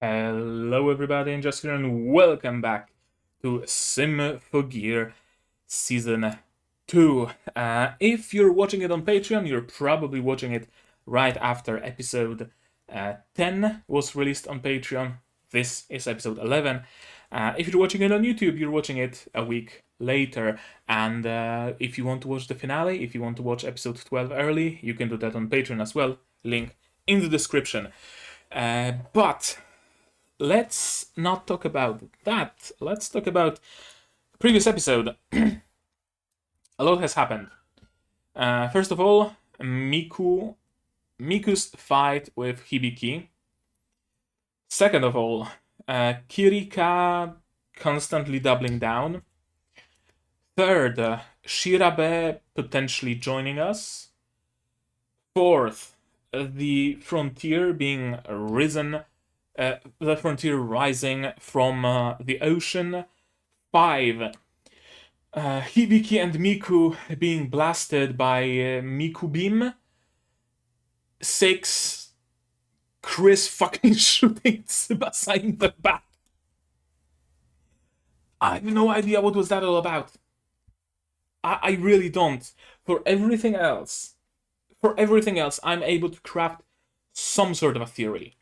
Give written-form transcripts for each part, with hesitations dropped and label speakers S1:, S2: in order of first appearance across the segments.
S1: Hello everybody, and just here, and welcome back to Symphogear Season 2. If you're watching it on Patreon, you're probably watching it right after episode 10 was released on Patreon. This is episode 11. If you're watching it on YouTube, you're watching it a week later. And if you want to watch the finale, if you want to watch episode 12 early, you can do that on Patreon as well. Link in the description. But let's not talk about that. Let's talk about the previous episode. A lot has happened. First of all, Miku's fight with Hibiki. Second of all, Kirika constantly doubling down. Third, Shirabe potentially joining us. Fourth, the frontier being risen. The frontier rising from the ocean. 5. Hibiki and Miku being blasted by Miku beam. 6. Chris fucking shooting Tsubasa in the back. I have no idea what was that all about. I really don't. For everything else, I'm able to craft some sort of a theory.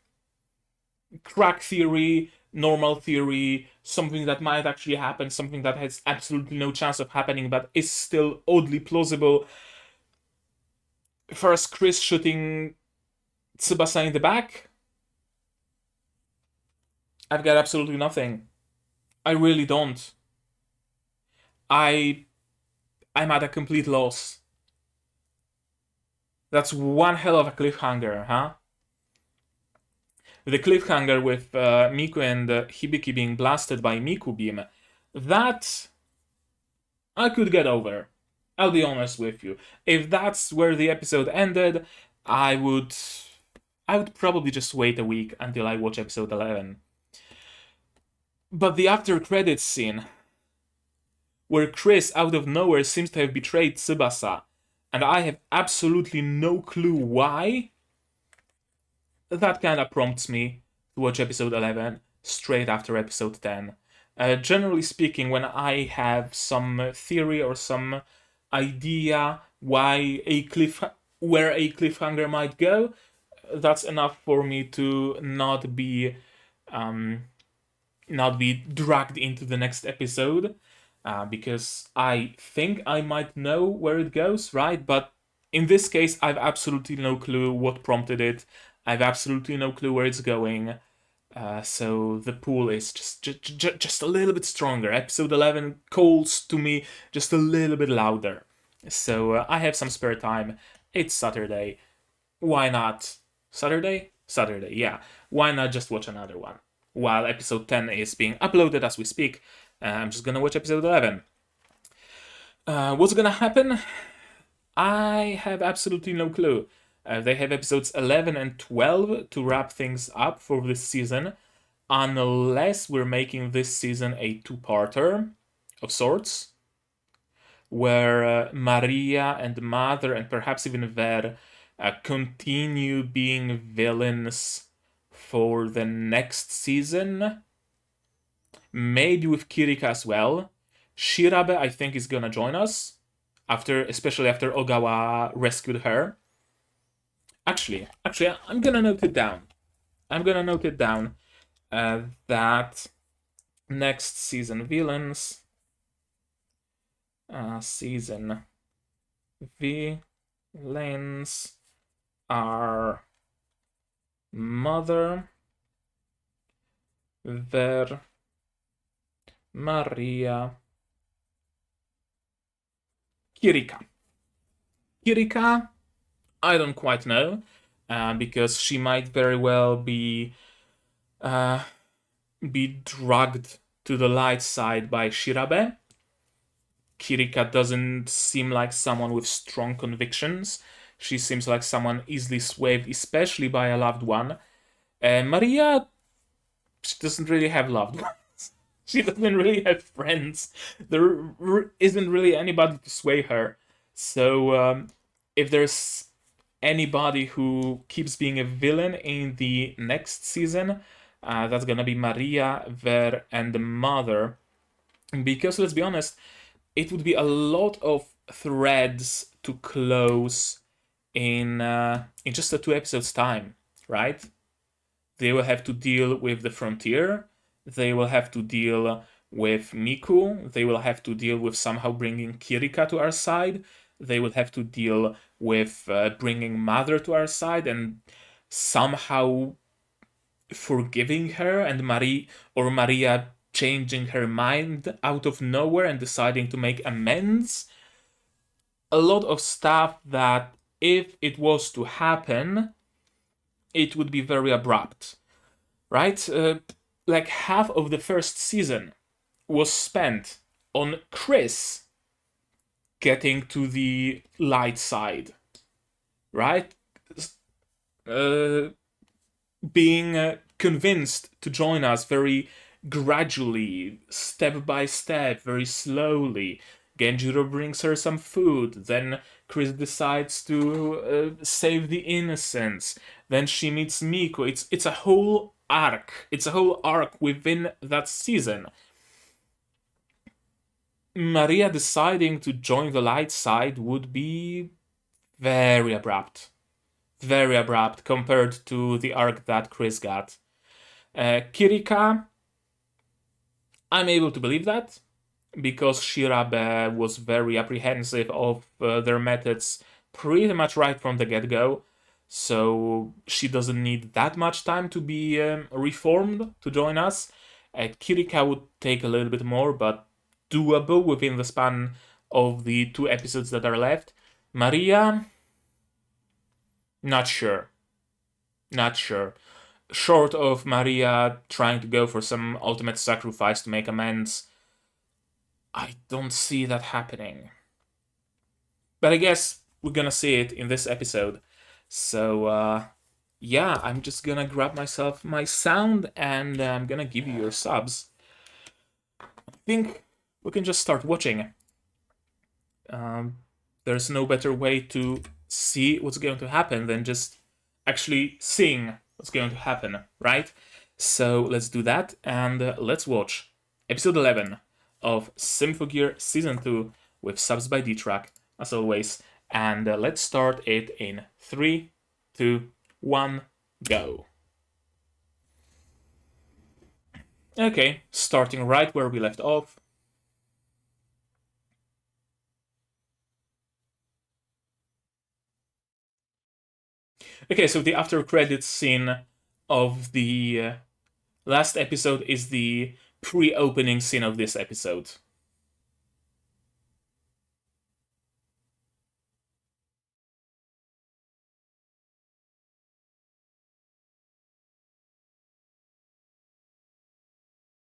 S1: Crack theory, normal theory, something that might actually happen, something that has absolutely no chance of happening but is still oddly plausible. First, Chris shooting Tsubasa in the back. I've got absolutely nothing. I really don't. I'm at a complete loss. That's one hell of a cliffhanger, huh? The cliffhanger with Miku and Hibiki being blasted by Miku beam, that I could get over. I'll be honest with you. If that's where the episode ended, I would probably just wait a week until I watch episode 11. But the after credits scene, where Chris out of nowhere seems to have betrayed Tsubasa, and I have absolutely no clue why, that kind of prompts me to watch episode 11 straight after episode 10. Generally speaking, when I have some theory or some idea where a cliffhanger might go, that's enough for me to not be dragged into the next episode, because I think I might know where it goes, right? But in this case, I've absolutely no clue what prompted it. I've absolutely no clue where it's going. So the pull is just a little bit stronger. Episode 11 calls to me just a little bit louder. So I have some spare time. It's Saturday. Why not? Saturday, yeah. Why not just watch another one? While episode 10 is being uploaded as we speak, I'm just gonna watch episode 11. What's gonna happen? I have absolutely no clue. They have episodes 11 and 12 to wrap things up for this season, unless we're making this season a two-parter of sorts, where Maria and Mother and perhaps even Ver continue being villains for the next season. Maybe with Kirika as well. Shirabe, I think, is gonna join us, especially after Ogawa rescued her. Actually, I'm gonna note it down. That next season villains. Season villains are Mother, Ver, Maria, Kirika. I don't quite know, because she might very well be dragged to the light side by Shirabe. Kirika doesn't seem like someone with strong convictions. She seems like someone easily swayed, especially by a loved one. Maria, she doesn't really have loved ones. She doesn't really have friends. There isn't really anybody to sway her. So if there's anybody who keeps being a villain in the next season, That's gonna be Maria, Ver, and the mother. Because let's be honest, it would be a lot of threads to close in just a 2 episodes time, right? They will have to deal with the frontier. They will have to deal with Miku. They will have to deal with somehow bringing Kirika to our side. They will have to deal with bringing Mother to our side and somehow forgiving her, and Maria changing her mind out of nowhere and deciding to make amends. A lot of stuff that, if it was to happen, it would be very abrupt, right? Like half of the first season was spent on Chris getting to the light side, right? Uh, Being convinced to join us very gradually, step by step, very slowly. Genjiro brings her some food, then Chris decides to save the innocents. Then she meets Miko. It's a whole arc. It's a whole arc within that season. Maria deciding to join the light side would be very abrupt. Very abrupt compared to the arc that Chris got. Kirika, I'm able to believe that because Shirabe was very apprehensive of their methods pretty much right from the get-go. So she doesn't need that much time to be reformed to join us. Kirika would take a little bit more, but doable within the span of the 2 episodes that are left. Maria, not sure. Not sure. Short of Maria trying to go for some ultimate sacrifice to make amends, I don't see that happening. But I guess we're gonna see it in this episode. So, yeah, I'm just gonna grab myself my sound and I'm gonna give you your subs. I think we can just start watching. There's no better way to see what's going to happen than just actually seeing what's going to happen, right? So let's do that and let's watch episode 11 of Symphogear Season 2 with subs by D-Track, as always. And let's start it in 3, 2, 1, go. Okay, starting right where we left off. Okay, so the after credits scene of the last episode is the pre-opening scene of this episode.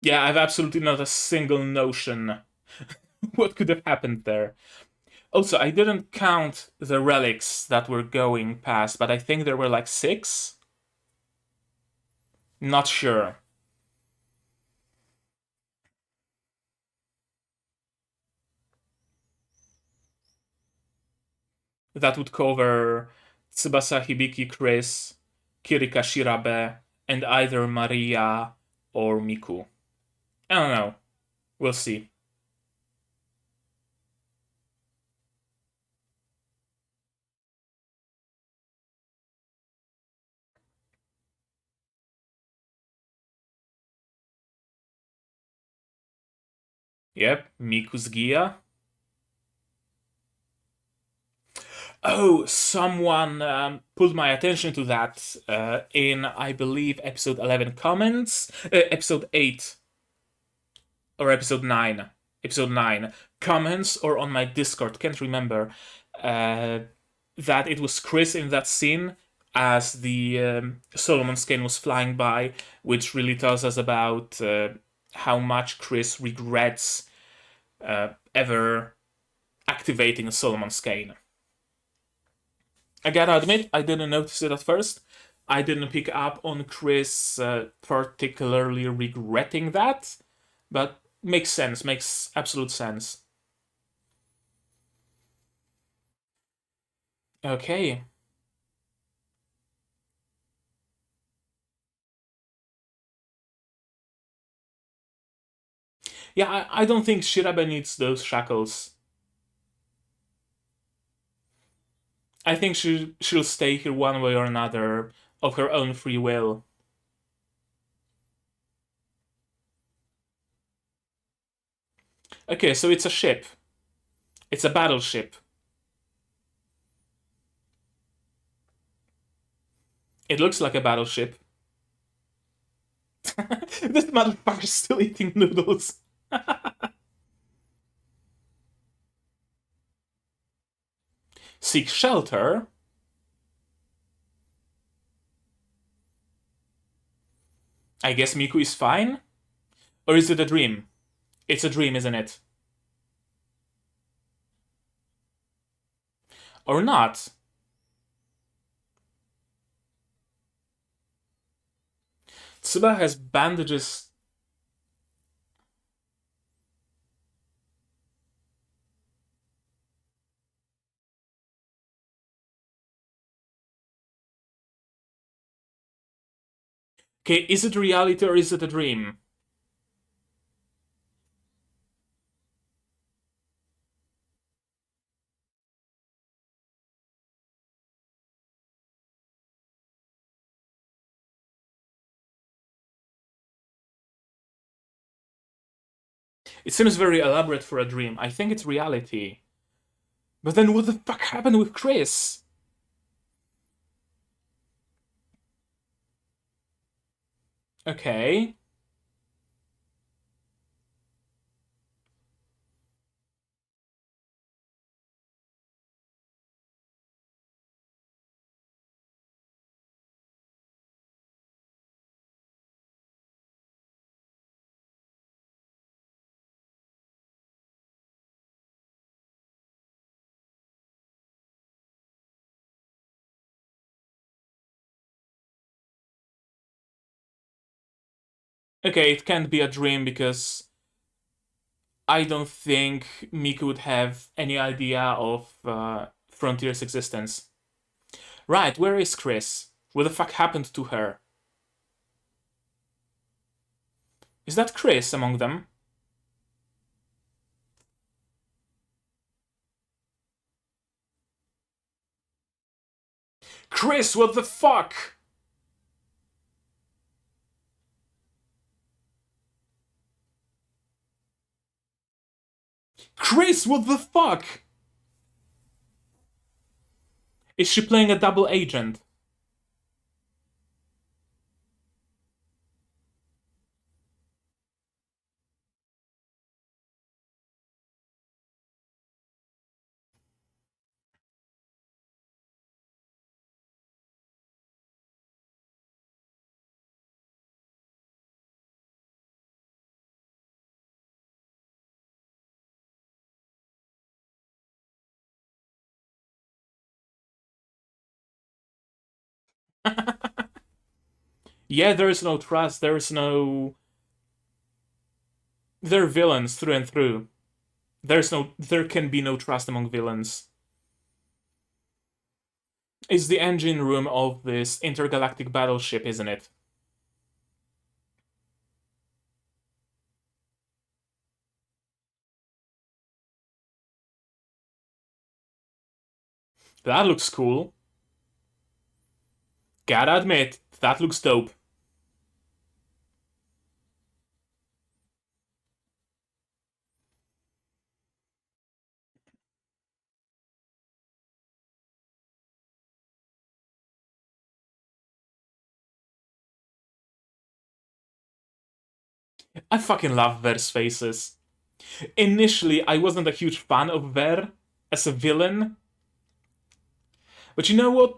S1: Yeah, I've absolutely not a single notion what could have happened there. Also, I didn't count the relics that were going past, but I think there were like 6. Not sure. That would cover Tsubasa, Hibiki, Chris, Kirika, Shirabe, and either Maria or Miku. I don't know. We'll see. Yep, Miku's Gia. Oh, someone pulled my attention to that in, I believe, episode 11 comments, episode 8, or episode 9. Episode 9 comments, or on my Discord, can't remember, that it was Chris in that scene as the Solomon's cane was flying by, which really tells us about how much Chris regrets ever activating a Solomon's cane. I gotta admit, I didn't notice it at first. I didn't pick up on Chris particularly regretting that, but makes sense, makes absolute sense. Okay. Yeah, I don't think Shirabe needs those shackles. I think she'll stay here one way or another of her own free will. Okay, so it's a ship. It's a battleship. It looks like a battleship. This motherfucker's still eating noodles. Seek shelter? I guess Miku is fine? Or is it a dream? It's a dream, isn't it? Or not? Tsuba has bandages. Okay, is it reality or is it a dream? It seems very elaborate for a dream. I think it's reality. But then what the fuck happened with Chris? Okay. Okay, it can't be a dream because I don't think Miku would have any idea of Frontier's existence. Right, where is Chris? What the fuck happened to her? Is that Chris among them? Chris, what the fuck? Chris, what the fuck? Is she playing a double agent? Yeah, there's no trust, there's no. They're villains through and through. There can be no trust among villains. It's the engine room of this intergalactic battleship, isn't it? That looks cool. Gotta admit, that looks dope. I fucking love Ver's faces. Initially, I wasn't a huge fan of Ver as a villain, but you know what?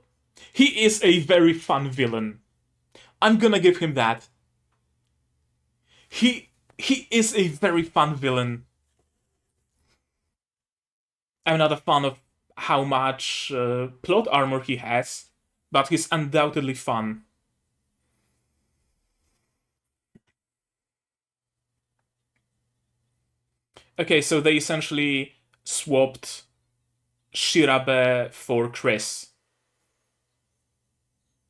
S1: He is a very fun villain. I'm gonna give him that. He is a very fun villain. I'm not a fan of how much plot armor he has, but he's undoubtedly fun. Okay, so they essentially swapped Shirabe for Chris.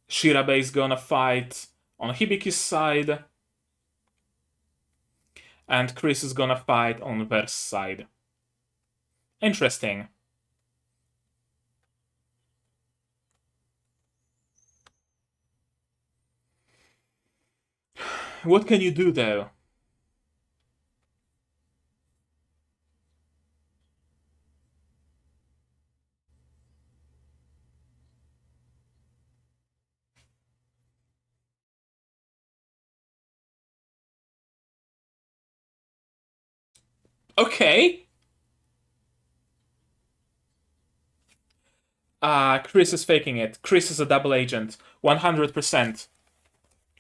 S1: Shirabe is gonna fight on Hibiki's side, and Chris is gonna fight on Ver's side. Interesting. What can you do, though? Okay. Chris is faking it. Chris is a double agent. 100%.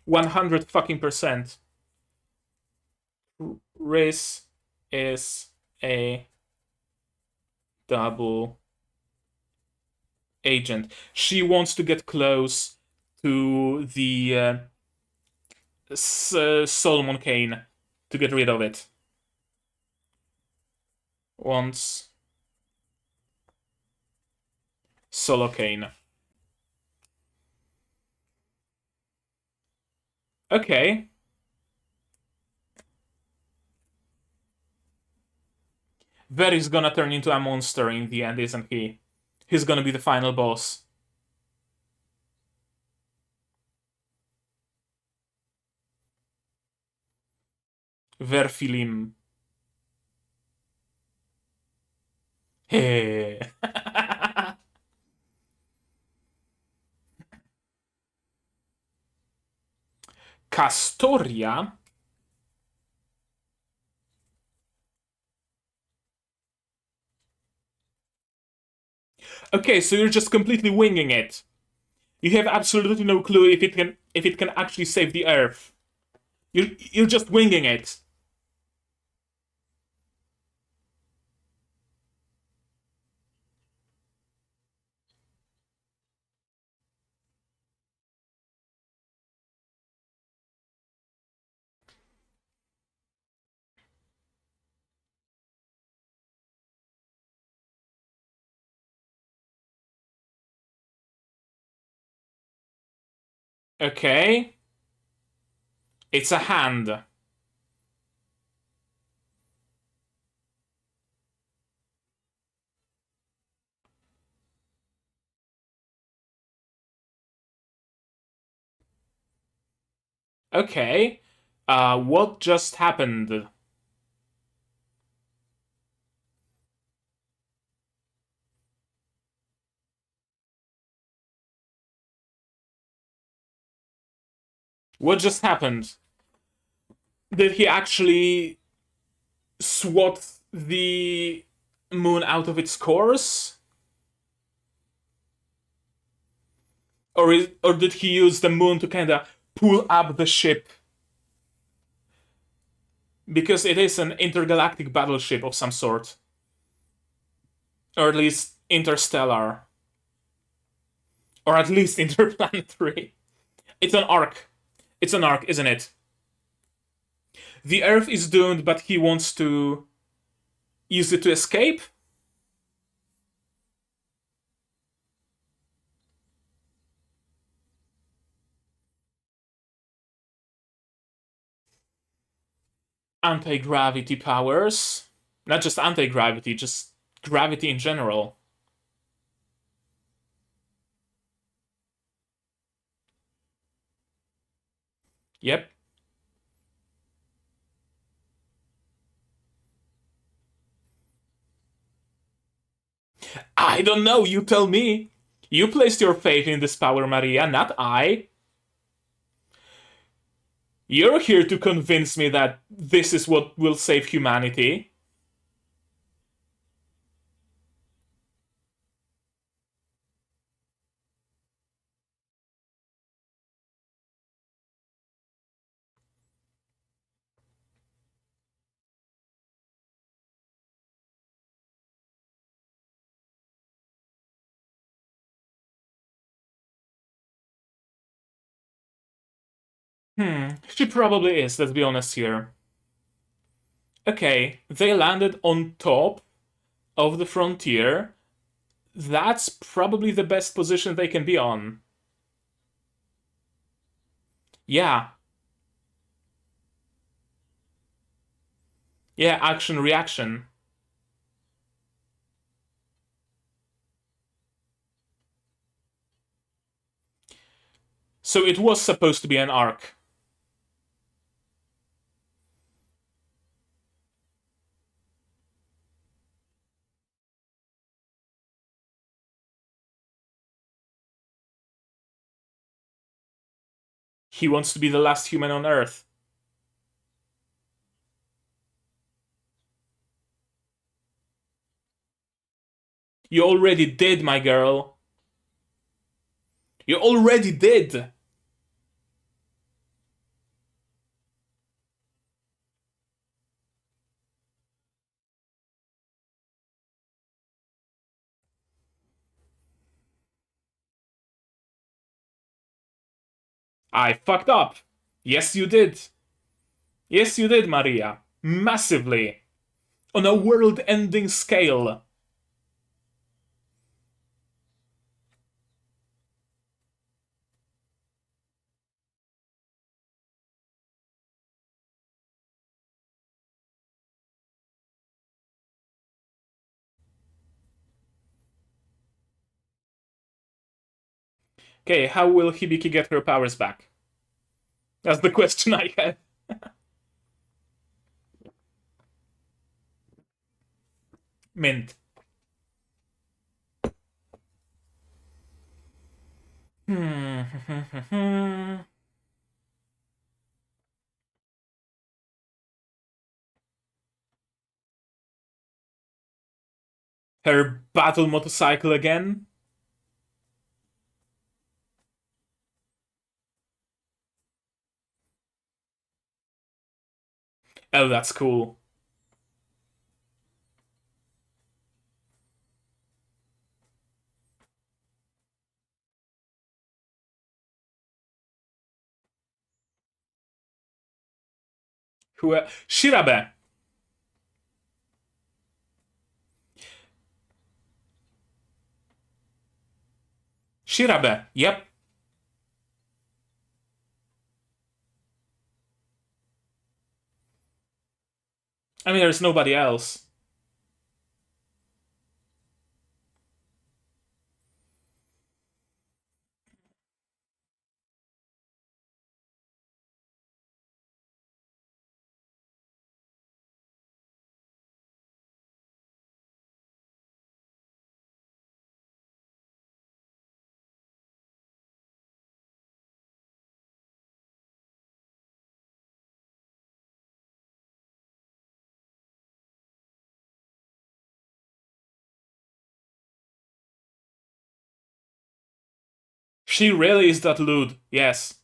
S1: 100 fucking percent. Chris is a double agent. She wants to get close to the Solomon Kane to get rid of it. Wants Solo Kane. Okay. Ver is gonna turn into a monster in the end, isn't he? He's gonna be the final boss. Ver Filim. Hey. Castoria. Okay, so you're just completely winging it. You have absolutely no clue if it can actually save the Earth. You're just winging it. Okay. It's a hand. Okay. What just happened? What just happened? Did he actually swat the moon out of its course? Or did he use the moon to kind of pull up the ship? Because it is an intergalactic battleship of some sort. Or at least interstellar. Or at least interplanetary. It's an arc. It's an arc, isn't it? The Earth is doomed, but he wants to use it to escape? Anti-gravity powers. Not just anti-gravity, just gravity in general. Yep. I don't know, you tell me. You placed your faith in this power, Maria, not I. You're here to convince me that this is what will save humanity. She probably is, let's be honest here. Okay, they landed on top of the frontier. That's probably the best position they can be on. Yeah. Yeah, action reaction. So it was supposed to be an arc. He wants to be the last human on Earth. You already did, my girl. You already did. I fucked up. Yes, you did. Yes, you did, Maria. Massively. On a world ending scale. Okay, how will Hibiki get her powers back? That's the question I have. Mint. Her battle motorcycle again? Oh, that's cool. Who? Shirabe. Shirabe. Yep. I mean, there's nobody else. She really is that lewd. Yes.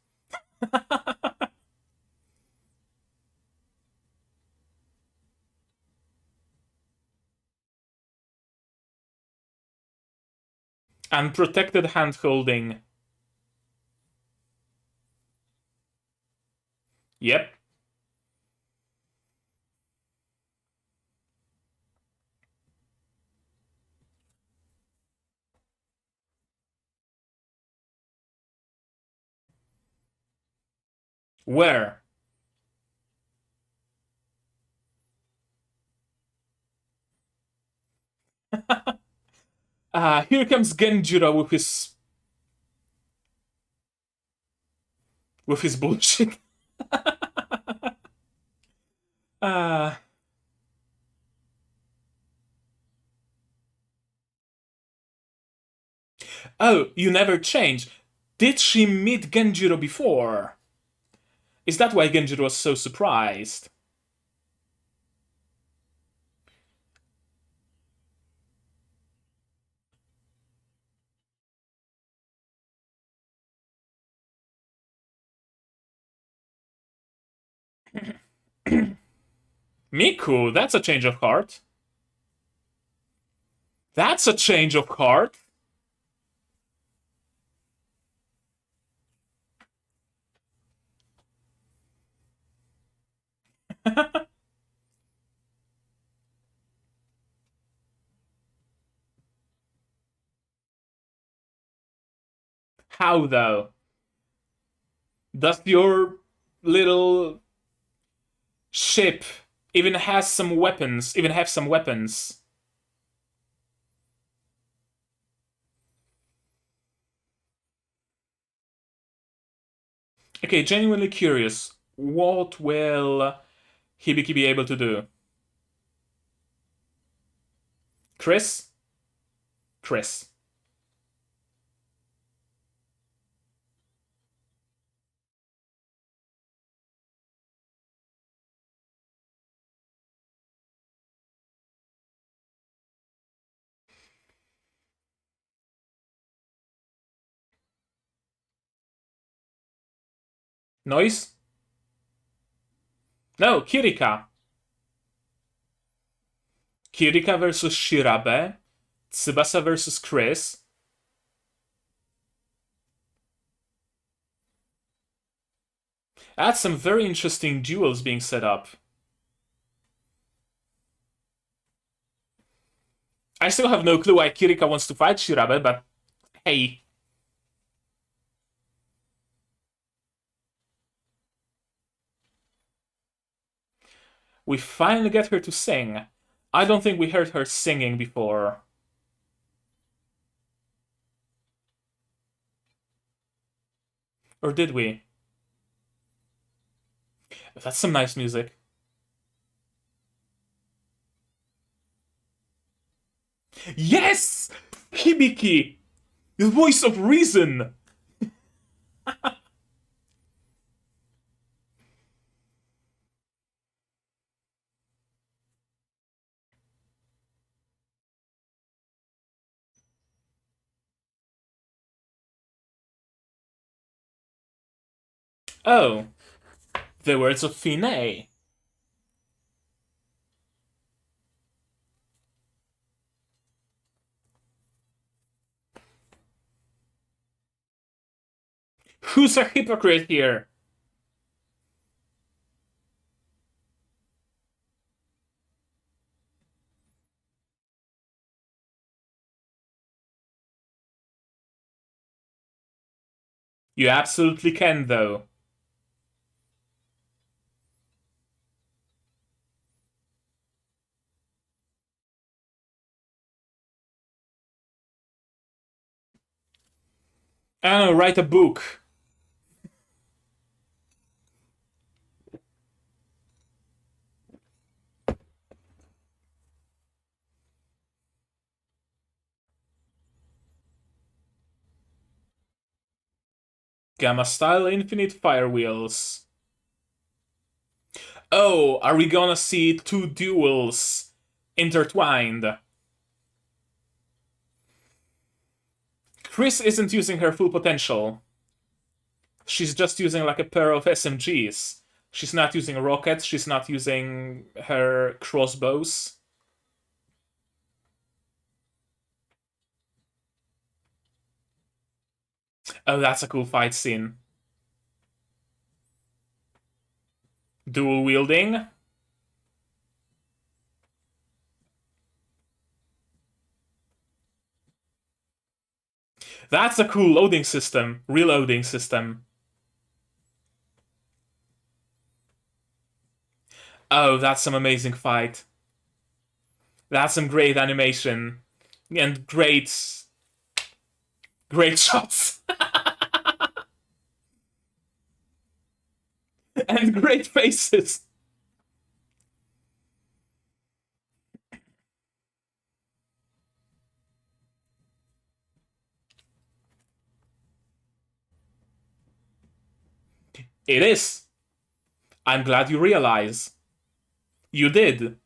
S1: And protected hand holding. Yep. Where? Here comes Genjiro with his bullshit. uh, oh, you never change. Did she meet Genjiro before? Is that why Genjiro was so surprised? Miku, that's a change of heart. That's a change of heart. How though? Does your little ship Even has some weapons. Even have some weapons. Okay, genuinely curious. What will Hibiki be able to do? Chris? Chris. Noise? No, Kirika. Kirika versus Shirabe. Tsubasa versus Chris. That's some very interesting duels being set up. I still have no clue why Kirika wants to fight Shirabe, but hey. We finally get her to sing. I don't think we heard her singing before. Or did we? That's some nice music. Yes! Hibiki! The voice of reason! Oh, the words of Finé. Who's a hypocrite here? You absolutely can, though. I don't know, write a book. Gamma style infinite fire wheels. Oh, are we gonna see two duels intertwined? Chris isn't using her full potential. She's just using like a pair of SMGs. She's not using rockets, she's not using her crossbows. Oh, that's a cool fight scene. Dual wielding. That's a cool loading system. Reloading system. Oh, that's some amazing fight. That's some great animation. And great shots. And great faces. It is. I'm glad you realize. You did.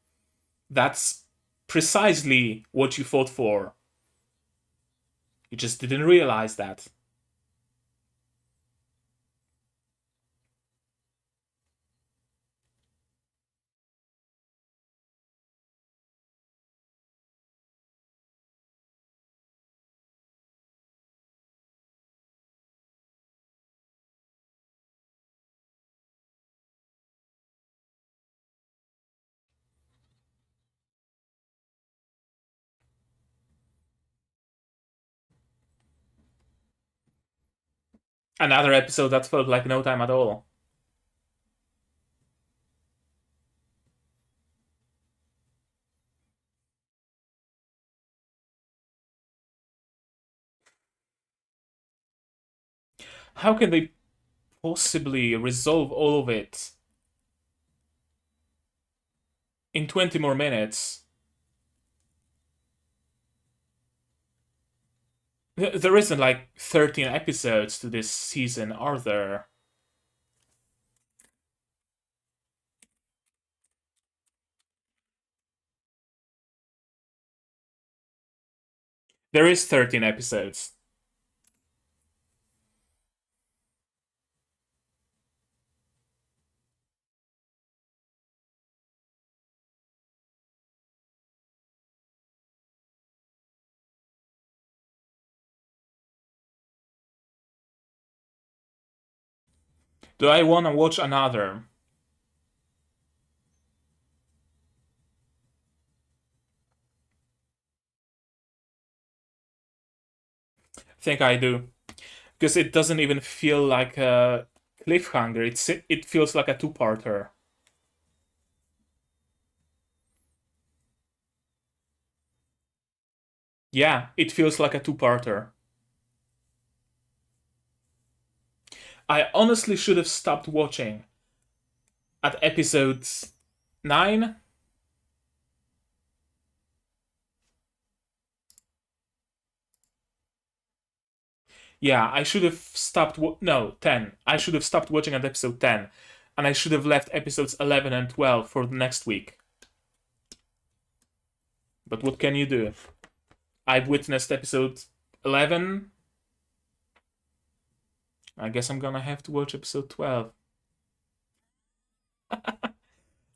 S1: That's precisely what you fought for. You just didn't realize that. Another episode that felt like no time at all. How can they possibly resolve all of it in 20 more minutes? There isn't like 13 episodes to this season, are there? There is 13 episodes. Do I want to watch another? I think I do. Because it doesn't even feel like a cliffhanger. It feels like a two-parter. Yeah, it feels like a two-parter. I honestly should have stopped watching at episode 9. Yeah, I should have stopped. No, 10. I should have stopped watching at episode 10. And I should have left episodes 11 and 12 for the next week. But what can you do? I've witnessed episode 11. I guess I'm gonna have to watch episode 12.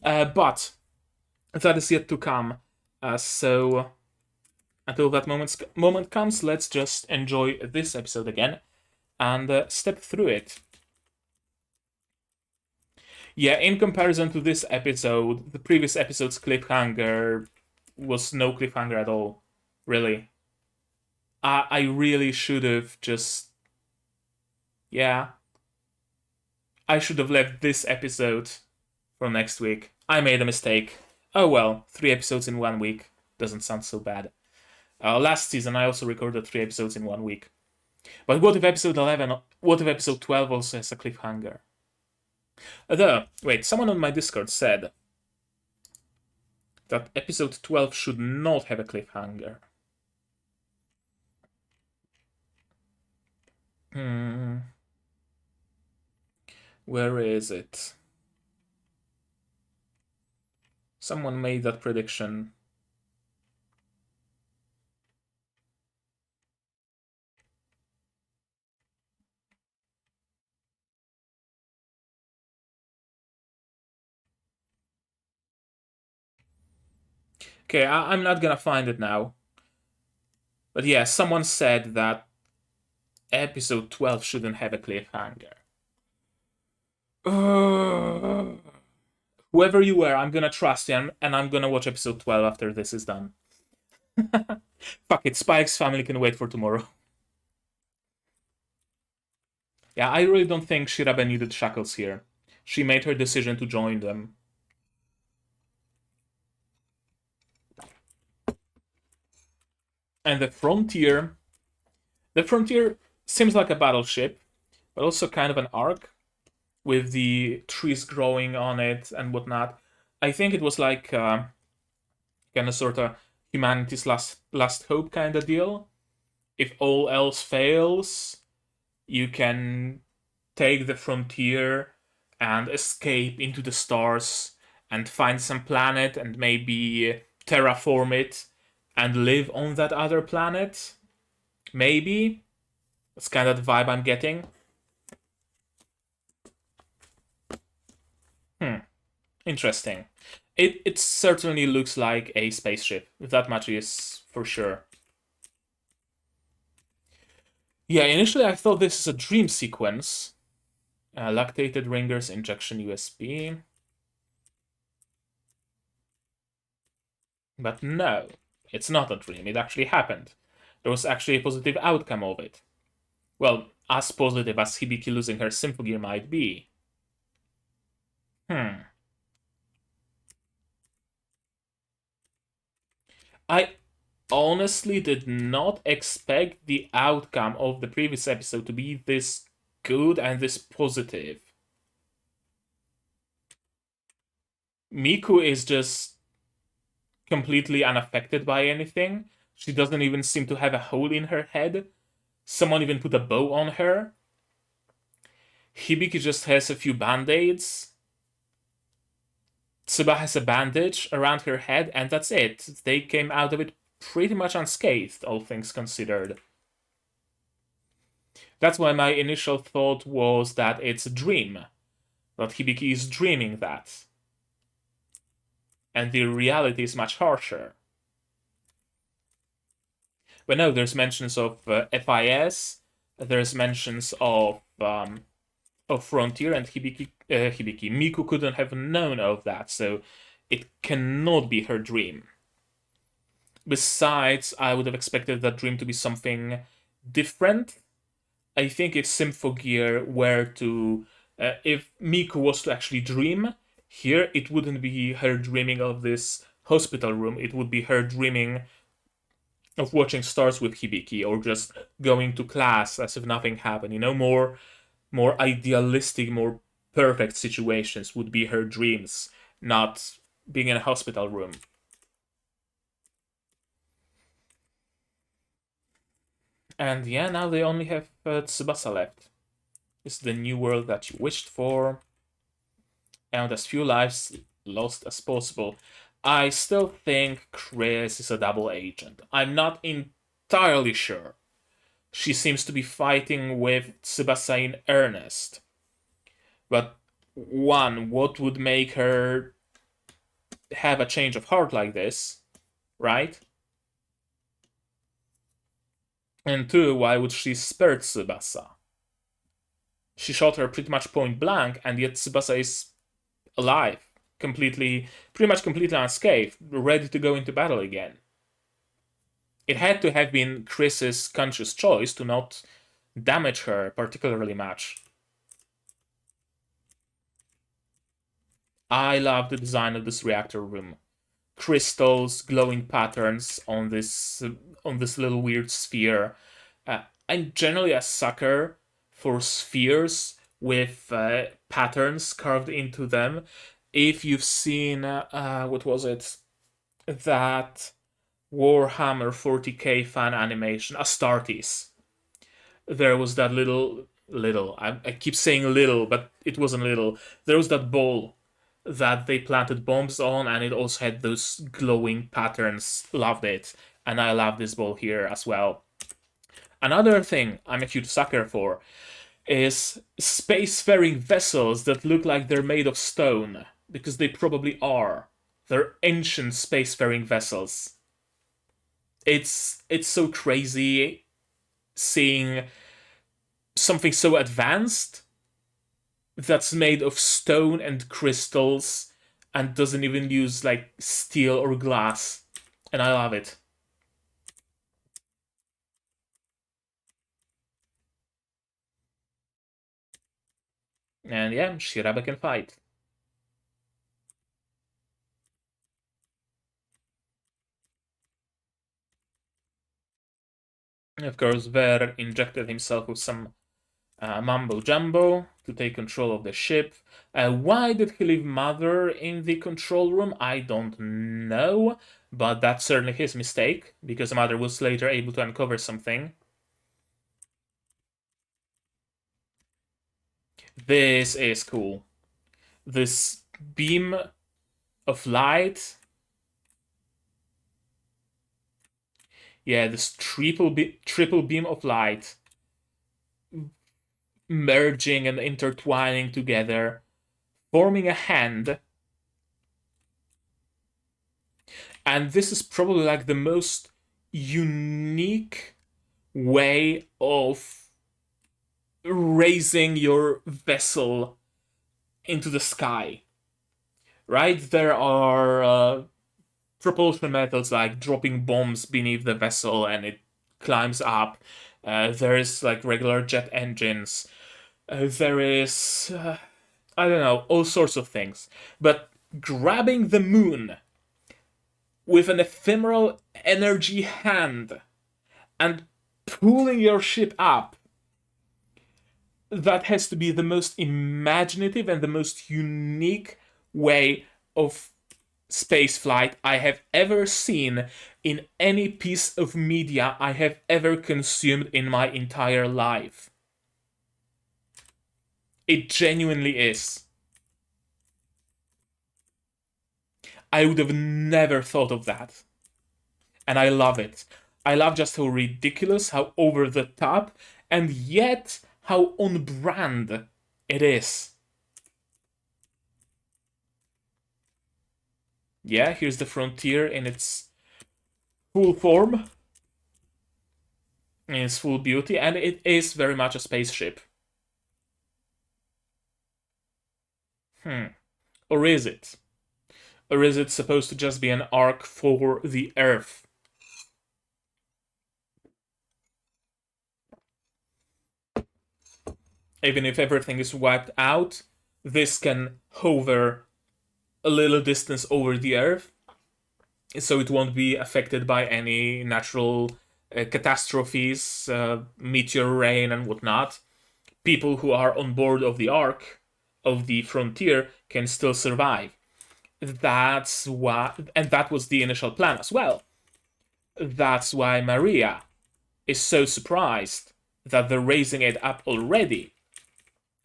S1: But that is yet to come. So until that moment comes, let's just enjoy this episode again and step through it. Yeah, in comparison to this episode, the previous episode's cliffhanger was no cliffhanger at all. Really. I really should have just. Yeah. I should have left this episode for next week. I made a mistake. Oh well, 3 episodes in 1 week. Doesn't sound so bad. Last season, I also recorded 3 episodes in 1 week. But what if episode 11, what if episode 12 also has a cliffhanger? Wait, someone on my Discord said that episode 12 should not have a cliffhanger. Where is it? Someone made that prediction. Okay, I'm not gonna find it now. But yeah, someone said that episode 12 shouldn't have a cliffhanger. Whoever you were, I'm gonna trust you, and I'm gonna watch episode 12 after this is done. Fuck it, Spike's family can wait for tomorrow. Yeah, I really don't think Shirabe needed shackles here. She made her decision to join them. And the Frontier seems like a battleship, but also kind of an arc with the trees growing on it and whatnot. I think it was like kind of sort of humanity's last hope kind of deal. If all else fails, you can take the Frontier and escape into the stars and find some planet and maybe terraform it and live on that other planet. Maybe. That's kind of the vibe I'm getting. Interesting. It certainly looks like a spaceship. That much is for sure. Yeah, initially I thought this is a dream sequence. Lactated ringers, injection USB. But no, it's not a dream. It actually happened. There was actually a positive outcome of it. Well, as positive as Hibiki losing her Symphogear might be. I honestly did not expect the outcome of the previous episode to be this good and this positive. Miku is just completely unaffected by anything. She doesn't even seem to have a hole in her head. Someone even put a bow on her. Hibiki just has a few band-aids. Tsuba has a bandage around her head, and that's it. They came out of it pretty much unscathed, all things considered. That's why my initial thought was that it's a dream. That Hibiki is dreaming that. And the reality is much harsher. But no, there's mentions of FIS, there's mentions of Frontier, and Miku couldn't have known of that, so it cannot be her dream. Besides, I would have expected that dream to be something different. I think if Symphogear were to, if Miku was to actually dream, here it wouldn't be her dreaming of this hospital room, it would be her dreaming of watching stars with Hibiki, or just going to class as if nothing happened. You know, more idealistic, more perfect situations would be her dreams, not being in a hospital room. And yeah, now they only have Tsubasa left. It's the new world that you wished for, and as few lives lost as possible. I still think Chris is a double agent. I'm not entirely sure. She seems to be fighting with Tsubasa in earnest. But one, what would make her have a change of heart like this, right? And two, why would she spare Tsubasa? She shot her pretty much point blank, and yet Tsubasa is alive, pretty much completely unscathed, ready to go into battle again. It had to have been Chris's conscious choice to not damage her particularly much. I love the design of this reactor room. Crystals, glowing patterns on this little weird sphere. I'm generally a sucker for spheres with patterns carved into them. If you've seen what was it, that Warhammer 40k fan animation, Astartes, there was that little. I keep saying little, but it wasn't little. There was that ball that they planted bombs on, and it also had those glowing patterns. Loved it, and I love this ball here as well. Another thing I'm a huge sucker for is spacefaring vessels that look like they're made of stone, because they probably are. They're ancient spacefaring vessels. It's so crazy seeing something so advanced that's made of stone and crystals and doesn't even use like steel or glass, and I love it. And yeah, Shirabe can fight. Of course, Ver injected himself with some mumbo jumbo to take control of the ship. Why did he leave Mother in the control room? I don't know, but that's certainly his mistake, because Mother was later able to uncover something. This is cool. This beam of light. Yeah, this triple beam of light merging and intertwining together, forming a hand. And this is probably like the most unique way of raising your vessel into the sky. Right? There are propulsion methods like dropping bombs beneath the vessel and it climbs up. There is like regular jet engines. There is, I don't know, all sorts of things. But grabbing the moon with an ephemeral energy hand and pulling your ship up, that has to be the most imaginative and the most unique way of space flight I have ever seen in any piece of media I have ever consumed in my entire life. It genuinely is. I would have never thought of that. And I love it. I love just how ridiculous, how over the top, and yet how on brand it is. Yeah, here's the Frontier in its full form, in its full beauty, and it is very much a spaceship. Or is it? Or is it supposed to just be an arc for the Earth? Even if everything is wiped out, this can hover a little distance over the Earth, so it won't be affected by any natural catastrophes, meteor rain, and whatnot. People who are on board of the Ark, of the Frontier, can still survive. That's why, and that was the initial plan as well. That's why Maria is so surprised that they're raising it up already,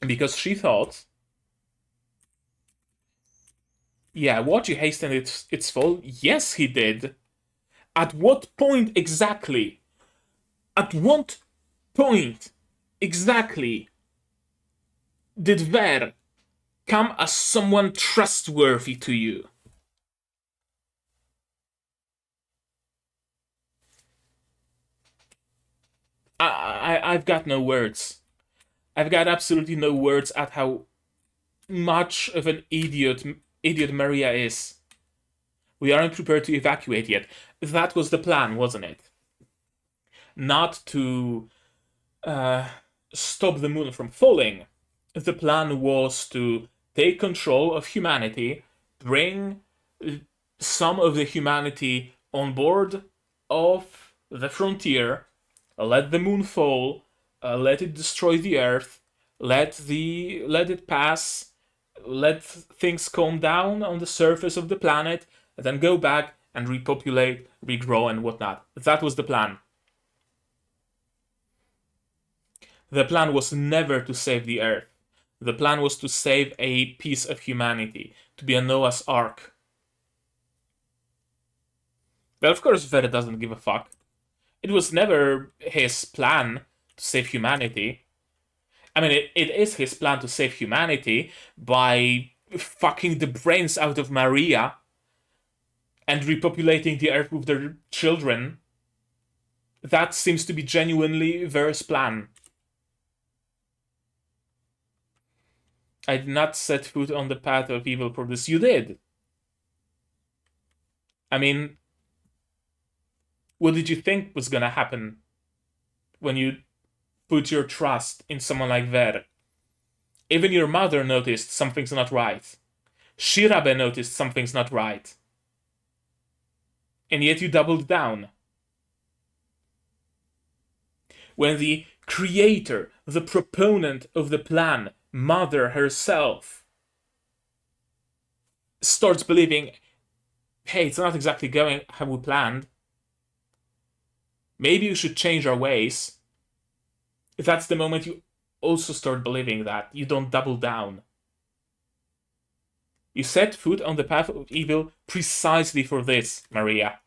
S1: because she thought, yeah, what, you hastened its fall? Yes, he did. At what point exactly? At what point exactly did Ver come as someone trustworthy to you? I've got no words. I've got absolutely no words at how much of an idiot Maria is. We aren't prepared to evacuate yet. That was the plan, wasn't it? Not to uh, stop the moon from falling. The plan was to take control of humanity, bring some of the humanity on board of the Frontier, let the moon fall, let it destroy the Earth, let it pass, let things calm down on the surface of the planet, and then go back and repopulate, regrow, and whatnot. That was the plan. The plan was never to save the Earth. The plan was to save a piece of humanity, to be a Noah's Ark. But of course, Ver doesn't give a fuck. It was never his plan to save humanity. I mean, it is his plan to save humanity by fucking the brains out of Maria and repopulating the Earth with their children. That seems to be genuinely Ver's plan. I did not set foot on the path of evil for this. You did. I mean, what did you think was gonna happen when you put your trust in someone like Ver? Even your mother noticed something's not right. Shirabe noticed something's not right. And yet you doubled down. When the creator, the proponent of the plan, Mother herself, starts believing, hey, it's not exactly going how we planned. Maybe we should change our ways. That's the moment you also start believing that. You don't double down. You set foot on the path of evil precisely for this, Maria.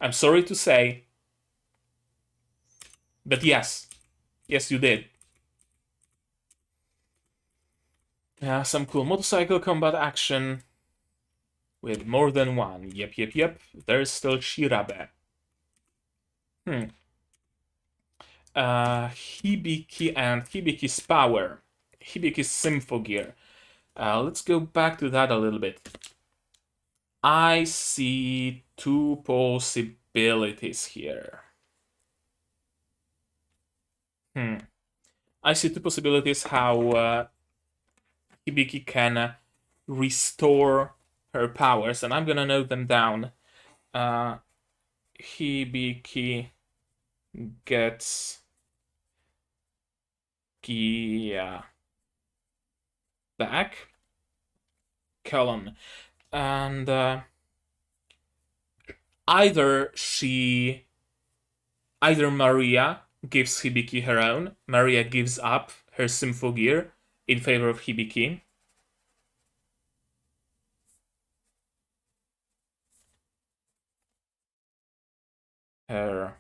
S1: I'm sorry to say, but yes. Yes, you did. Yeah, some cool motorcycle combat action with more than one. Yep. There's still Shirabe. Hibiki and Hibiki's power. Hibiki's Symphogear. Let's go back to that a little bit. I see two possibilities here. I see two possibilities how Hibiki can restore her powers, and I'm gonna note them down. Hibiki gets Hibiki back, colon. And either Maria gives Hibiki her own, Maria gives up her Symphogear in favor of Hibiki. Her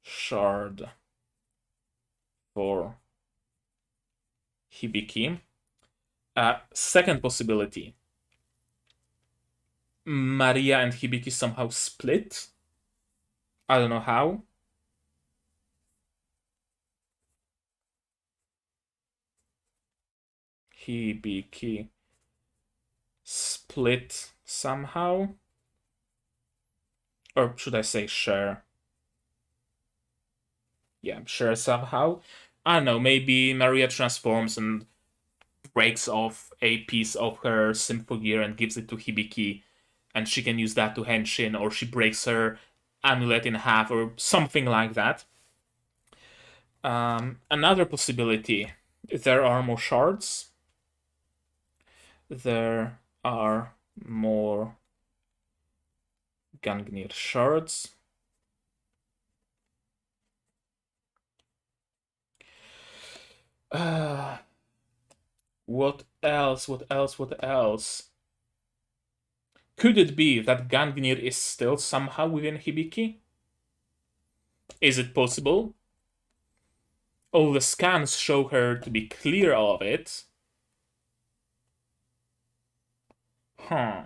S1: shard for Hibiki. Second possibility. Maria and Hibiki somehow split. I don't know how. Hibiki split somehow. Or should I say share? Yeah, share somehow. I don't know, maybe Maria transforms and breaks off a piece of her Symphogear and gives it to Hibiki, and she can use that to henshin, or she breaks her amulet in half, or something like that. Another possibility, there are more shards. There are more Gungnir shards. What else? What else? What else? Could it be that Gungnir is still somehow within Hibiki? Is it possible? All the scans show her to be clear of it. I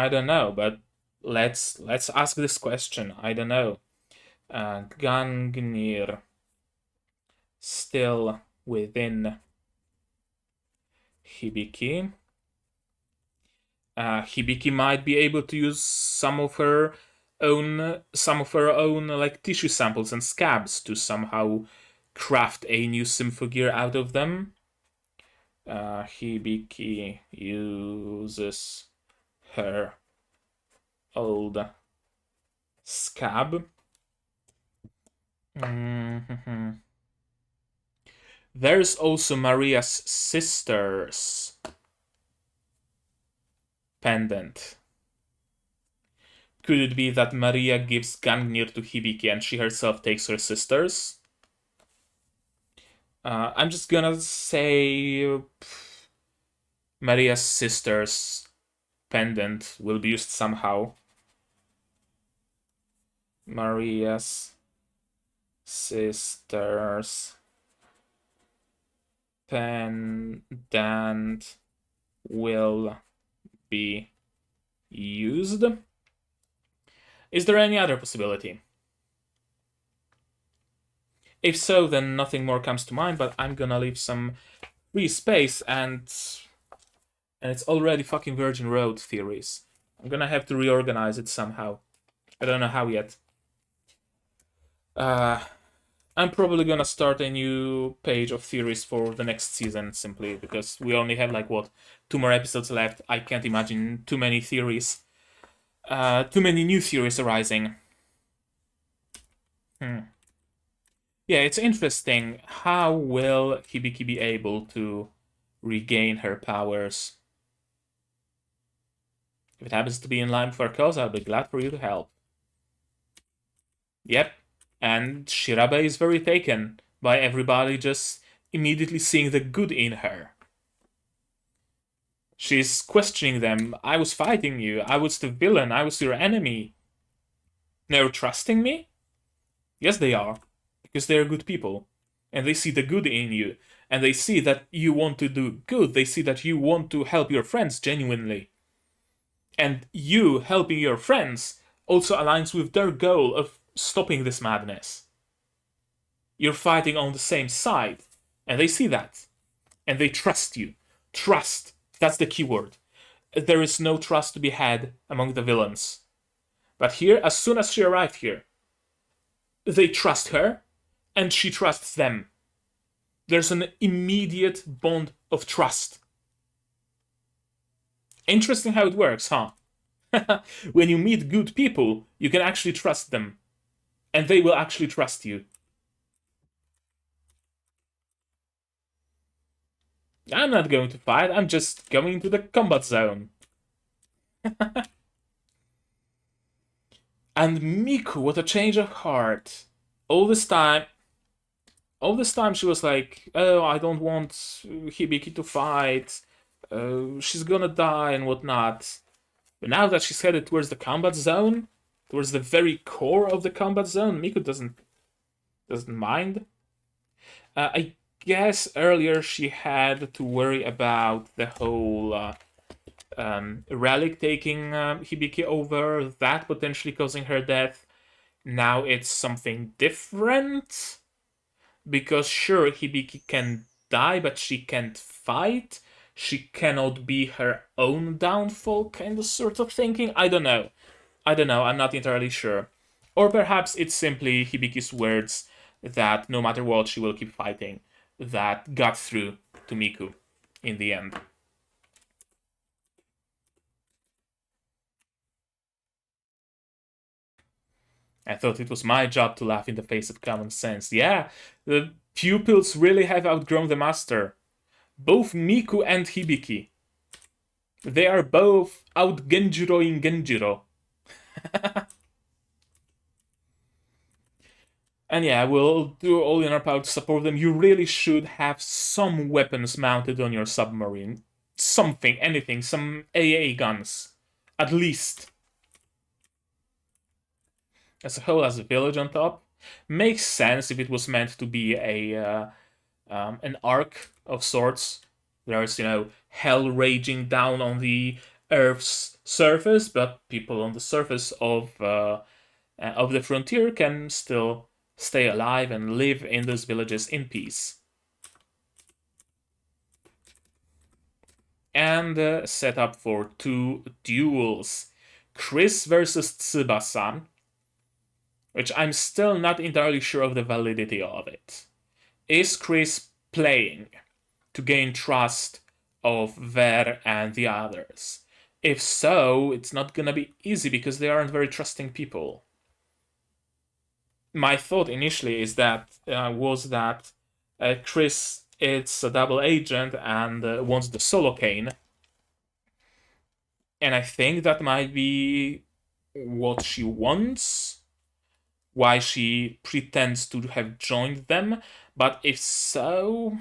S1: don't know, but let's ask this question. I don't know. Gungnir still within Hibiki. Hibiki might be able to use some of her own like tissue samples and scabs to somehow craft a new Symphogear out of them. Hibiki uses her old scab. There's also Maria's sister's pendant. Could it be that Maria gives Gungnir to Hibiki and she herself takes her sister's? I'm just gonna say Maria's sister's pendant will be used somehow. Maria's sister's pendant will be used. Is there any other possibility? If so, then nothing more comes to mind, but I'm gonna leave some free space, and it's already fucking Virgin Road theories. I'm gonna have to reorganize it somehow. I don't know how yet. I'm probably gonna start a new page of theories for the next season, simply because we only have like what, 2 more episodes left. I can't imagine too many theories, too many new theories arising. Yeah, it's interesting. How will Hibiki be able to regain her powers? If it happens to be in line with our cause, I'll be glad for you to help. Yep, and Shirabe is very taken by everybody just immediately seeing the good in her. She's questioning them. I was fighting you. I was the villain. I was your enemy. They're trusting me? Yes, they are. Because they're good people. And they see the good in you. And they see that you want to do good. They see that you want to help your friends genuinely. And you helping your friends also aligns with their goal of stopping this madness. You're fighting on the same side. And they see that. And they trust you. Trust. That's the key word. There is no trust to be had among the villains. But here, as soon as she arrived here, they trust her, and she trusts them. There's an immediate bond of trust. Interesting how it works, huh? When you meet good people, you can actually trust them. And they will actually trust you. I'm not going to fight, I'm just going to the combat zone. And Miku, what a change of heart. All this time she was like, oh, I don't want Hibiki to fight. She's gonna die and whatnot. But now that she's headed towards the combat zone, towards the very core of the combat zone, Miku doesn't mind. I guess earlier she had to worry about the whole relic taking Hibiki over, that potentially causing her death. Now it's something different. Because sure, Hibiki can die, but she can't fight. She cannot be her own downfall, kind of sort of thinking. I don't know. I'm not entirely sure. Or perhaps it's simply Hibiki's words that no matter what, she will keep fighting, that got through to Miku in the end. I thought it was my job to laugh in the face of common sense. Yeah, the pupils really have outgrown the master. Both Miku and Hibiki. They are both out Genjiroing Genjiro. And yeah, we'll do all in our power to support them. You really should have some weapons mounted on your submarine. Something, anything, some AA guns. At least. As a whole, as a village on top. Makes sense if it was meant to be an arc of sorts. There's, hell raging down on the Earth's surface, but people on the surface of the frontier can still stay alive and live in those villages in peace. And set up for 2 duels. Chris versus Tsubasa, which I'm still not entirely sure of the validity of it. Is Chris playing to gain trust of Ver and the others? If so, it's not gonna be easy because they aren't very trusting people. My thought initially is that Chris is a double agent and wants the solo cane, and I think that might be what she wants. Why she pretends to have joined them, but if so,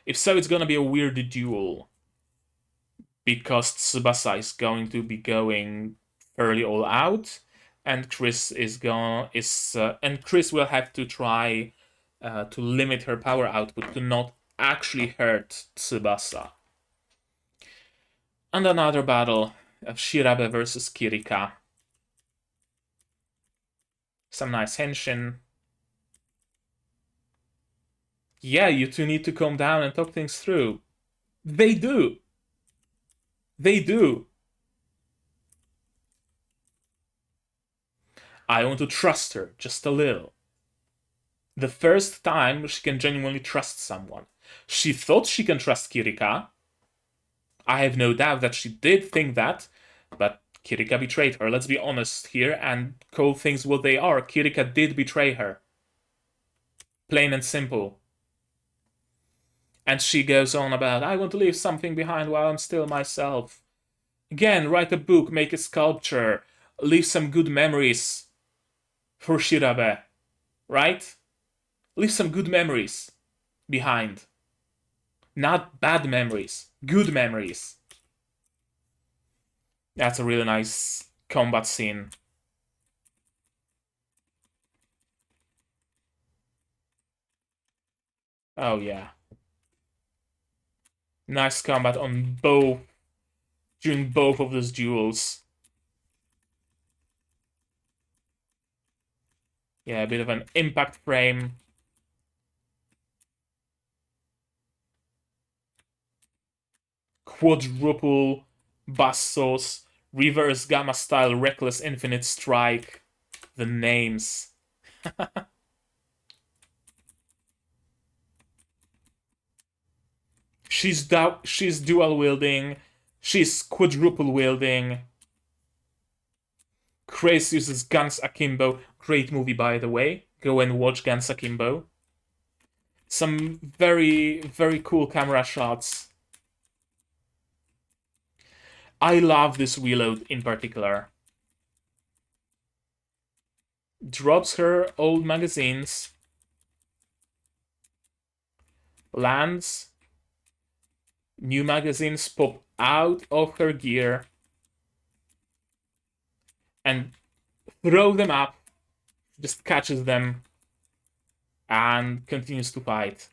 S1: it's gonna be a weird duel because Tsubasa is going to be going fairly all out, and Chris and Chris will have to try to limit her power output to not actually hurt Tsubasa. And another battle of Shirabe versus Kirika. Some nice henshin. Yeah, you two need to calm down and talk things through. They do. They do. I want to trust her just a little. The first time she can genuinely trust someone. She thought she can trust Kirika. I have no doubt that she did think that, but Kirika betrayed her. Let's be honest here and call things what they are. Kirika did betray her. Plain and simple. And she goes on about, I want to leave something behind while I'm still myself. Again, write a book, make a sculpture, leave some good memories for Shirabe, right? Leave some good memories behind. Not bad memories, good memories. That's a really nice combat scene. Oh yeah. Nice combat on both, during both of those duels. Yeah, a bit of an impact frame. Quadruple bastos, reverse gamma style reckless infinite strike. The names. She's dual wielding. She's quadruple wielding. Chris uses Guns Akimbo. Great movie, by the way. Go and watch Guns Akimbo. Some very, very cool camera shots. I love this reload in particular. Drops her old magazines. Lands. New magazines pop out of her gear. And throw them up. Just catches them. And continues to fight.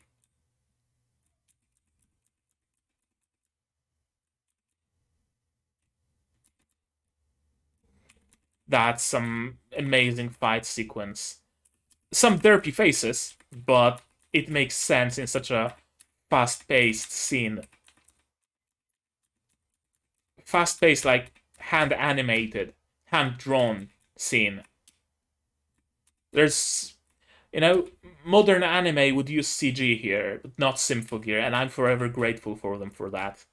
S1: That's some amazing fight sequence. Some derpy faces, but it makes sense in such a fast-paced scene. Fast-paced, like hand-animated, hand-drawn scene. There's, modern anime would use CG here, but not Symphogear, and I'm forever grateful for them for that.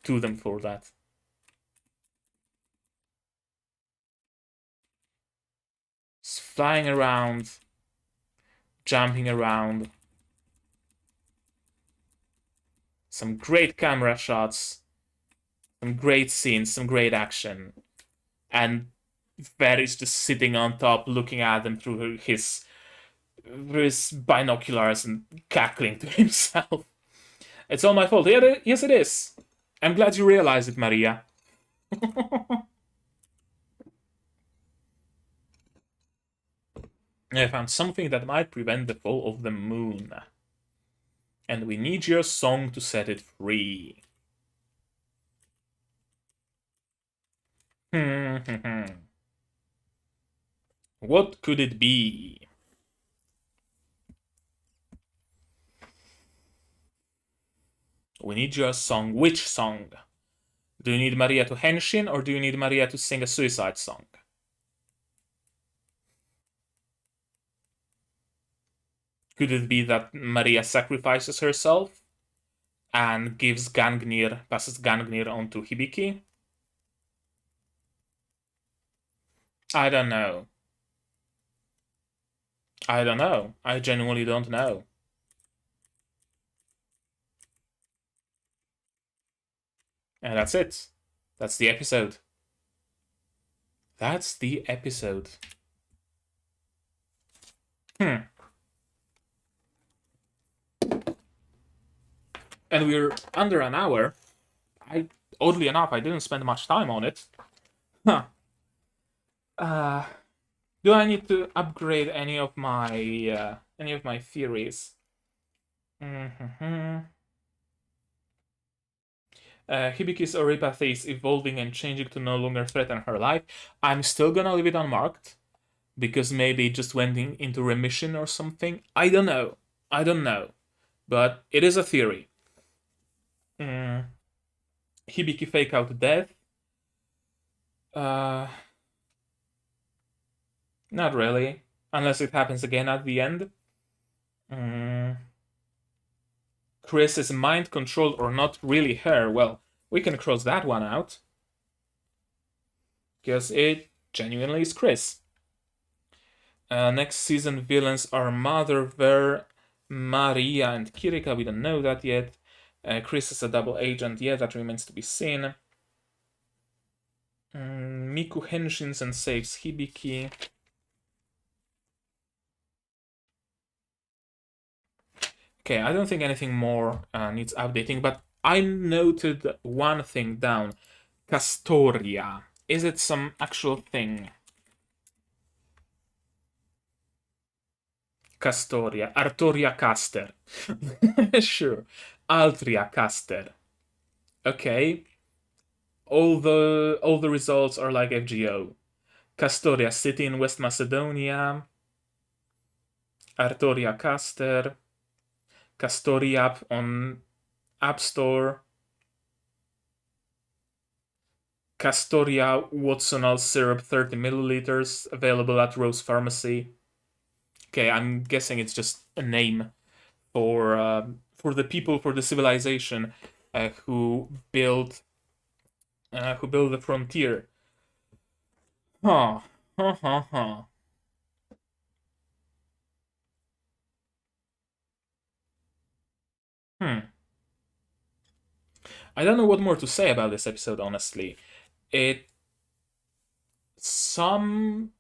S1: To them for that. It's flying around, jumping around. Some great camera shots, some great scenes, some great action. And Varys just sitting on top, looking at them through his binoculars and cackling to himself. It's all my fault. Yes, it is. I'm glad you realize it, Maria. I found something that might prevent the fall of the moon. And we need your song to set it free. What could it be? We need your song. Which song? Do you need Maria to henshin, or do you need Maria to sing a suicide song? Could it be that Maria sacrifices herself and passes Gangnir on to Hibiki? I don't know. I don't know. I genuinely don't know. And that's it. That's the episode. That's the episode. And we're under an hour. Oddly enough, I didn't spend much time on it. Huh. Do I need to upgrade any of my theories? Hibiki's oripathy is evolving and changing to no longer threaten her life. I'm still gonna leave it unmarked, because maybe it just went into remission or something. I don't know. But it is a theory. Hibiki fake out death. Not really. Unless it happens again at the end. Chris is mind controlled or not really her. Well, we can cross that one out. Because it genuinely is Chris. Next season villains are Mother, Ver, Maria, and Kirika. We don't know that yet. Chris is a double agent. Yeah, that remains to be seen. Miku henshins and saves Hibiki. Okay, I don't think anything more needs updating, but I noted one thing down. Castoria. Is it some actual thing? Castoria. Artoria Caster. Sure. Altria Caster. Okay. All the results are like FGO. Castoria, city in West Macedonia. Artoria Caster. Castoria app on App Store. Castoria Watsonal syrup 30 milliliters available at Rose Pharmacy. Okay, I'm guessing it's just a name for the people, for the civilization who built the frontier. Huh. Hmm. I don't know what more to say about this episode, honestly. It some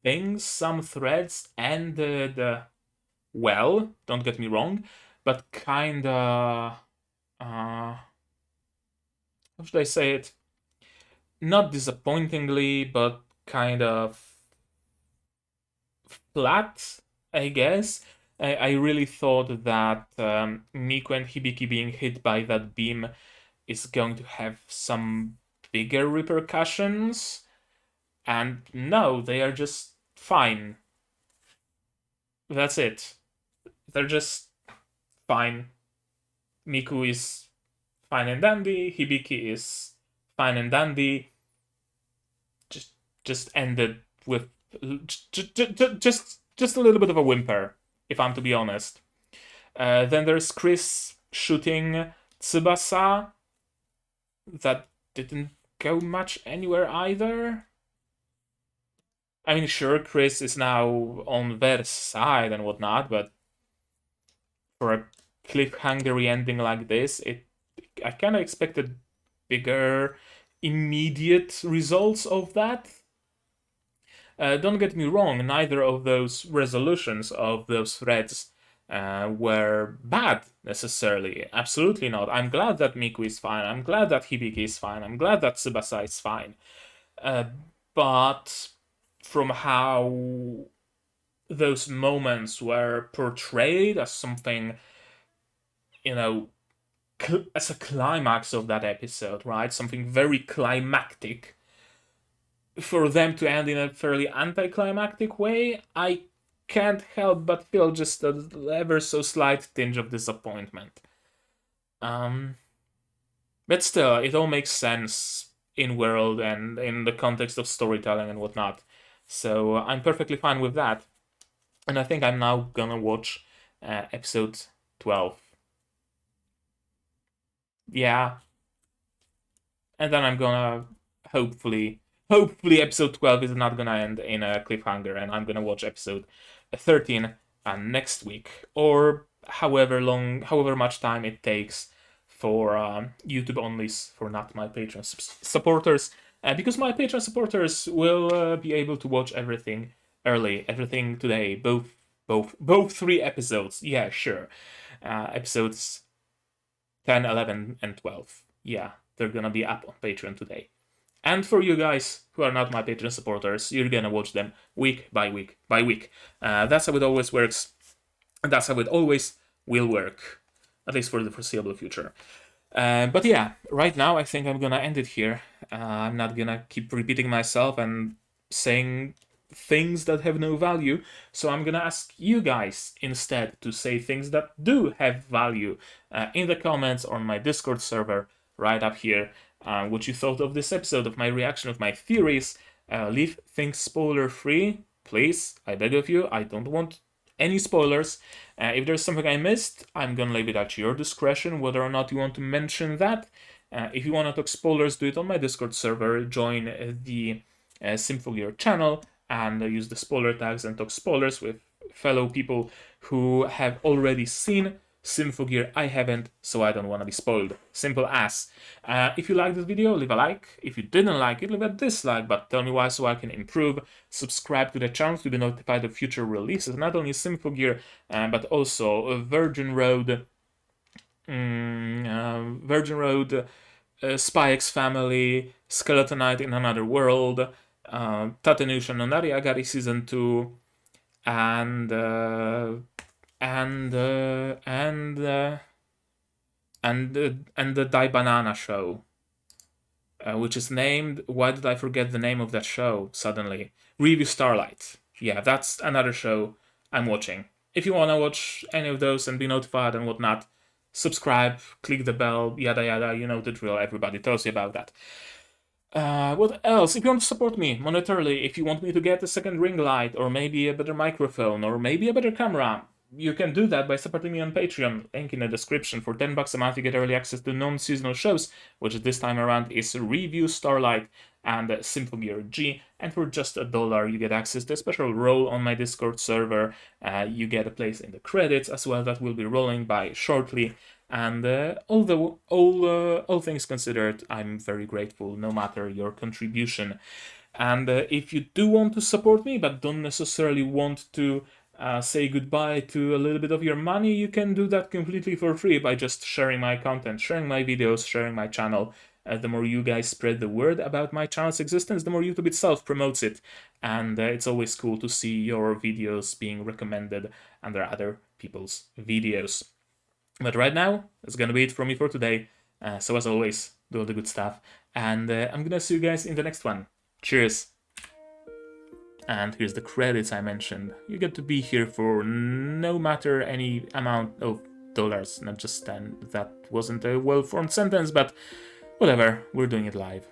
S1: things, some threads ended well, don't get me wrong, but kinda how should I say it? Not disappointingly, but kind of flat, I guess. I really thought that Miku and Hibiki being hit by that beam is going to have some bigger repercussions. And no, they are just fine. That's it. They're just fine. Miku is fine and dandy. Hibiki is fine and dandy. Just just ended with just a little bit of a whimper, if I'm to be honest. Then there's Chris shooting Tsubasa. That didn't go much anywhere either. I mean, sure, Chris is now on their side and whatnot, but for a cliffhangery ending like this, I kind of expected bigger, immediate results of that. Don't get me wrong, neither of those resolutions of those threads were bad necessarily. Absolutely not. I'm glad that Miku is fine. I'm glad that Hibiki is fine. I'm glad that Tsubasa is fine. But from how those moments were portrayed as something, you know, as a climax of that episode, right? Something very climactic. For them to end in a fairly anticlimactic way, I can't help but feel just a ever so slight tinge of disappointment. Um, but still, it all makes sense in world and in the context of storytelling and whatnot. So I'm perfectly fine with that. And I think I'm now gonna watch episode 12. Yeah, and then I'm gonna hopefully episode 12 is not gonna end in a cliffhanger, and I'm gonna watch episode 13 next week, or however much time it takes for YouTube onlys, for not my Patreon supporters, because my Patreon supporters will be able to watch everything early, everything today, both 3 episodes. Yeah, sure, episodes 10, 11, and 12. Yeah, they're gonna be up on Patreon today. And for you guys who are not my Patreon supporters, you're gonna watch them week by week by week. That's how it always works. And that's how it always will work, at least for the foreseeable future. But yeah, right now I think I'm gonna end it here. I'm not gonna keep repeating myself and saying things that have no value, so I'm gonna ask you guys instead to say things that do have value in the comments on my Discord server right up here. What you thought of this episode, of my reaction, of my theories. Leave things spoiler free, please. I beg of you. I don't want any spoilers. If there's something I missed, I'm gonna leave it at your discretion whether or not you want to mention that. If you want to talk spoilers, do it on my Discord server. Join the Symphogear channel and use the spoiler tags and talk spoilers with fellow people who have already seen Symphogear. I haven't, so I don't want to be spoiled. Simple as. If you liked this video, leave a like. If you didn't like it, leave a dislike, but tell me why so I can improve. Subscribe to the channel to be notified of future releases, not only Symphogear, but also Virgin Road, Spy X Family, Skeletonite in Another World, Tatenusha no Nariagari Season 2, and the Dai Banana Show, which is named. Why did I forget the name of that show suddenly? Review Starlight. Yeah, that's another show I'm watching. If you want to watch any of those and be notified and whatnot, subscribe, click the bell, yada yada. You know the drill. Everybody tells you about that. What else? If you want to support me monetarily, if you want me to get a second ring light, or maybe a better microphone, or maybe a better camera, you can do that by supporting me on Patreon. Link in the description. For $10 a month, you get early access to non-seasonal shows, which this time around is Review Starlight and Symphogear G. And for just $1, you get access to a special role on my Discord server. You get a place in the credits as well that will be rolling by shortly. And all things considered, I'm very grateful, no matter your contribution. And if you do want to support me, but don't necessarily want to say goodbye to a little bit of your money, you can do that completely for free by just sharing my content, sharing my videos, sharing my channel. The more you guys spread the word about my channel's existence, the more YouTube itself promotes it. And it's always cool to see your videos being recommended under other people's videos. But right now, that's gonna be it from me for today. So as always, do all the good stuff. And I'm gonna see you guys in the next one. Cheers! And here's the credits I mentioned. You get to be here for no matter any amount of dollars, not just 10. That wasn't a well-formed sentence, but whatever, we're doing it live.